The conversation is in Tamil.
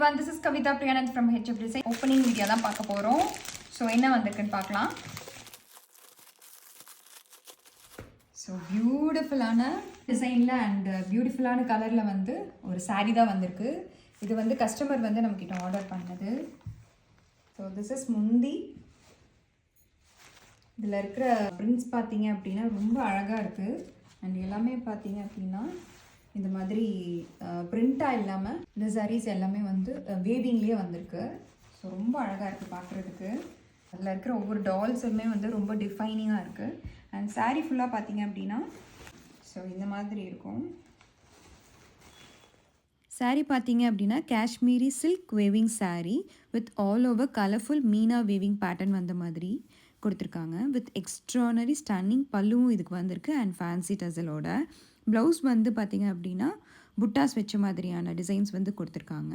everyone, this is Kavita Priyanand from HF Design. Opening video தான் பார்க்க போறோம். ஸோ என்ன வந்திருக்குன்னு பார்க்கலாம். ஸோ பியூட்டிஃபுல்லான டிசைனில் அண்ட் பியூட்டிஃபுல்லான கலரில் வந்து ஒரு சாரீ தான் வந்திருக்கு. இது வந்து கஸ்டமர் வந்து நம்மக்கிட்ட ஆர்டர் பண்ணது. ஸோ திஸ் இஸ் முந்தி. இதில் இருக்கிற பிரிண்ட்ஸ் பார்த்தீங்க அப்படின்னா ரொம்ப அழகாக இருக்குது. அண்ட் எல்லாமே பார்த்தீங்க அப்படின்னா இந்த மாதிரி பிரிண்ட்டாக இல்லாமல் இந்த சாரீஸ் எல்லாமே வந்து வேவிங்லேயே வந்திருக்கு. ஸோ ரொம்ப அழகாக இருக்குது பார்க்குறதுக்கு. அதில் இருக்கிற ஒவ்வொரு டால்ஸுமே வந்து ரொம்ப டிஃபைனிங்காக இருக்குது. அண்ட் சாரீ ஃபுல்லாக பார்த்தீங்க அப்படின்னா ஸோ இந்த மாதிரி இருக்கும். சாரீ பார்த்தீங்க அப்படின்னா Kashmiri silk waving sari with all over colourful Meena waving pattern வந்த மாதிரி கொடுத்துருக்காங்க. வித் எக்ஸ்ட்ரானரி ஸ்டன்னிங் பல்லுவும் இதுக்கு வந்திருக்கு அண்ட் ஃபேன்சி டசலோட. ப்ளவுஸ் வந்து பார்த்திங்க அப்படின்னா புட்டாஸ் வச்ச மாதிரியான டிசைன்ஸ் வந்து கொடுத்துருக்காங்க.